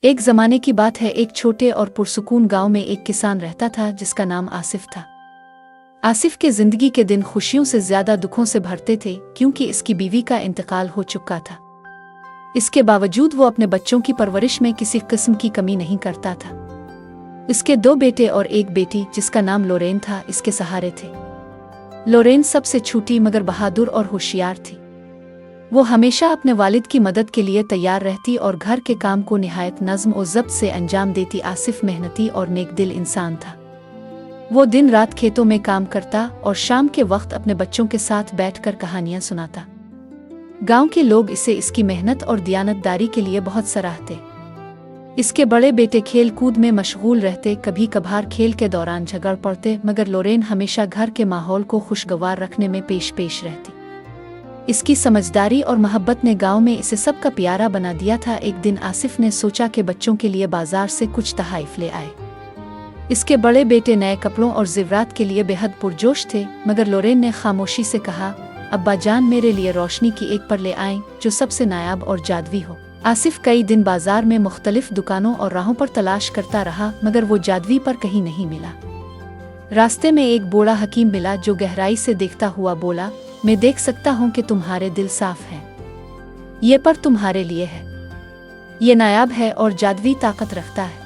एक ज़माने की बात है, एक छोटे और पुरसुकून गांव में एक किसान रहता था जिसका नाम आसिफ था। आसिफ के ज़िंदगी के दिन खुशियों से ज़्यादा दुखों से भरते थे, क्योंकि इसकी बीवी का इंतकाल हो चुका था। इसके बावजूद वो अपने बच्चों की परवरिश में किसी किस्म की कमी नहीं करता था। इसके 2 बेटे और एक बेटी, जिसका नाम लोरेन था, इसके सहारे थे। लोरेन सबसे छोटी मगर बहादुर और होशियार थी। वो हमेशा अपने वालिद की मदद के लिए तैयार रहती और घर के काम को निहायत नज़्म और ज़ब्त से अंजाम देती। आसिफ मेहनती और नेकदिल इंसान था। वो दिन रात खेतों में काम करता और शाम के वक्त अपने बच्चों के साथ बैठकर कहानियां सुनाता। गांव के लोग इसे इसकी मेहनत और दियानतदारी के लिए बहुत सराहते। इसके बड़े बेटे खेल कूद में मशगूल रहते, कभी कभार खेल के दौरान झगड़ पड़ते, मगर लोरेन हमेशा घर के माहौल को खुशगवार रखने में पेश रहती। इसकी समझदारी और मोहब्बत ने गांव में इसे सबका प्यारा बना दिया था। एक दिन आसिफ ने सोचा कि बच्चों के लिए बाजार से कुछ तोहफे ले आए। इसके बड़े बेटे नए कपड़ों और ज़ेवरात के लिए बेहद पुरजोश थे, मगर लोरेन ने खामोशी से कहा, अब्बा जान, मेरे लिए रोशनी की एक पर ले आएं जो सबसे नायाब और जादवी हो। आसिफ कई दिन बाजार में मुख्तलिफ दुकानों और राहों पर तलाश करता रहा, मगर वो जादवी पर कहीं नहीं मिला। रास्ते में एक बूढ़ा हकीम मिला जो गहराई से देखता हुआ बोला, मैं देख सकता हूँ कि तुम्हारे दिल साफ हैं। ये पर तुम्हारे लिए है। ये नायाब है और जादवी ताकत रखता है।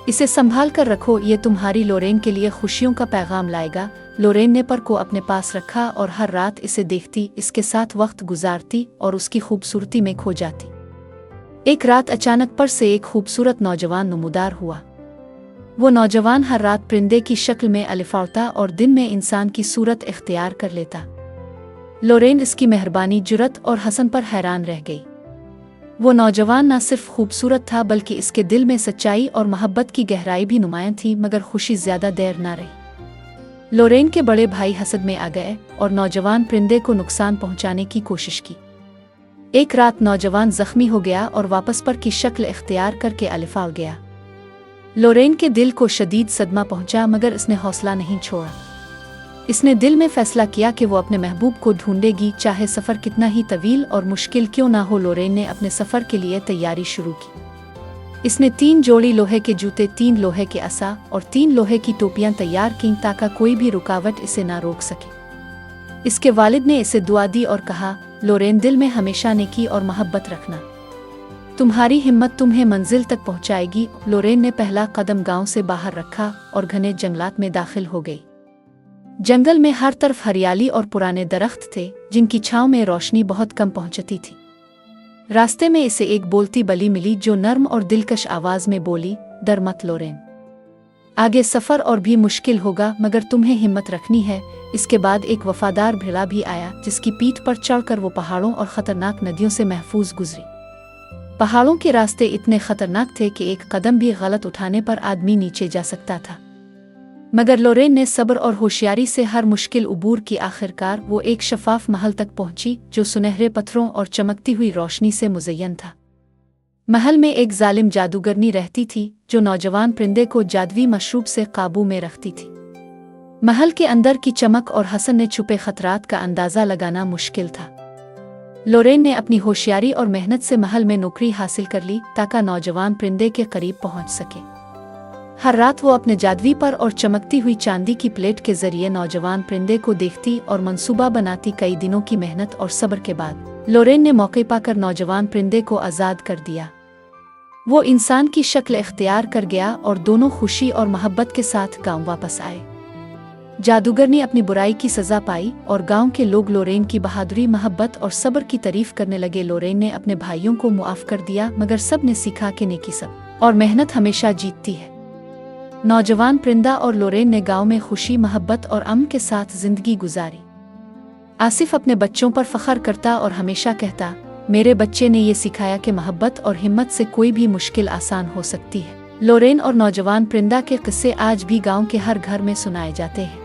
इसे संभाल कर रखो, ये तुम्हारी लोरेन के लिए खुशियों का पैगाम लाएगा। लोरेन ने पर को अपने पास रखा और हर रात इसे देखती, इसके साथ वक्त गुजारती और उसकी खूबसूरती में खो जाती। एक रात अचानक पर से एक खूबसूरत नौजवान नमूदार हुआ। वो नौजवान हर रात परिंदे की शक्ल में अलिफाड़ता और दिन में इंसान की सूरत इख्तियार कर लेता। लोरेन इसकी मेहरबानी, जुरत और हसन पर हैरान रह गई। वो नौजवान न सिर्फ खूबसूरत था, बल्कि इसके दिल में सच्चाई और मोहब्बत की गहराई भी नुमायां थी। मगर खुशी ज्यादा देर न रही। लोरेन के बड़े भाई हसद में आ गए और नौजवान परिंदे को नुकसान पहुंचाने की कोशिश की। एक रात नौजवान जख्मी हो गया और वापस पर की शक्ल इख्तियार करके अलिफा गया। लोरेन के दिल को शदीद सदमा पहुंचा, मगर इसने हौसला नहीं छोड़ा। इसने दिल में फैसला किया कि वो अपने महबूब को ढूंढेगी, चाहे सफ़र कितना ही तवील और मुश्किल क्यों ना हो। लोरेन ने अपने सफ़र के लिए तैयारी शुरू की। इसने 3 जोड़ी लोहे के जूते, 3 लोहे के असा और 3 लोहे की टोपियां तैयार की, ताकि कोई भी रुकावट इसे ना रोक सके। इसके वालिद ने इसे दुआ दी और कहा, लोरेन, दिल में हमेशा नेकी और मोहब्बत रखना। तुम्हारी हिम्मत तुम्हें मंजिल तक पहुंचाएगी। लोरेन ने पहला कदम गांव से बाहर रखा और घने जंगलात में दाखिल हो गई। जंगल में हर तरफ हरियाली और पुराने दरख्त थे, जिनकी छांव में रोशनी बहुत कम पहुंचती थी। रास्ते में इसे एक बोलती बली मिली जो नर्म और दिलकश आवाज में बोली, डर मत लोरेन, आगे सफर और भी मुश्किल होगा, मगर तुम्हें हिम्मत रखनी है। इसके बाद एक वफादार भेड़ा भी आया, जिसकी पीठ पर चढ़कर वो पहाड़ों और खतरनाक नदियों से महफूज गुजरी। पहाड़ों के रास्ते इतने खतरनाक थे कि एक कदम भी गलत उठाने पर आदमी नीचे जा सकता था, मगर लोरेन ने सब्र और होशियारी से हर मुश्किल उबूर की। आखिरकार वो एक शफाफ महल तक पहुंची, जो सुनहरे पत्थरों और चमकती हुई रोशनी से मुज़य्यन था। महल में एक जालिम जादूगरनी रहती थी, जो नौजवान परिंदे को जादुई मशरूब से काबू में रखती थी। महल के अंदर की चमक और हसन ने छुपे खतरात का अंदाज़ा लगाना मुश्किल था। लोरेन ने अपनी होशियारी और मेहनत से महल में नौकरी हासिल कर ली, ताकि नौजवान परिंदे के करीब पहुंच सके। हर रात वो अपने जादुई पर और चमकती हुई चांदी की प्लेट के जरिए नौजवान परिंदे को देखती और मंसूबा बनाती। कई दिनों की मेहनत और सब्र के बाद लोरेन ने मौके पाकर नौजवान परिंदे को आज़ाद कर दिया। वो इंसान की शक्ल इख्तियार कर गया और दोनों खुशी और मोहब्बत के साथ गांव वापस आए। जादूगर ने अपनी बुराई की सज़ा पाई और गांव के लोग लोरेन की बहादुरी, मोहब्बत और सब्र की तारीफ करने लगे। लोरेन ने अपने भाइयों को मुआफ़ कर दिया, मगर सब ने सीखा कि नेकी सब और मेहनत हमेशा जीतती है। नौजवान परिंदा और लोरेन ने गांव में खुशी, मोहब्बत और अमन के साथ जिंदगी गुजारी। आसिफ अपने बच्चों पर फख्र करता और हमेशा कहता, मेरे बच्चे ने ये सिखाया कि मोहब्बत और हिम्मत से कोई भी मुश्किल आसान हो सकती है। लोरेन और नौजवान परिंदा के किस्से आज भी गांव के हर घर में सुनाए जाते हैं।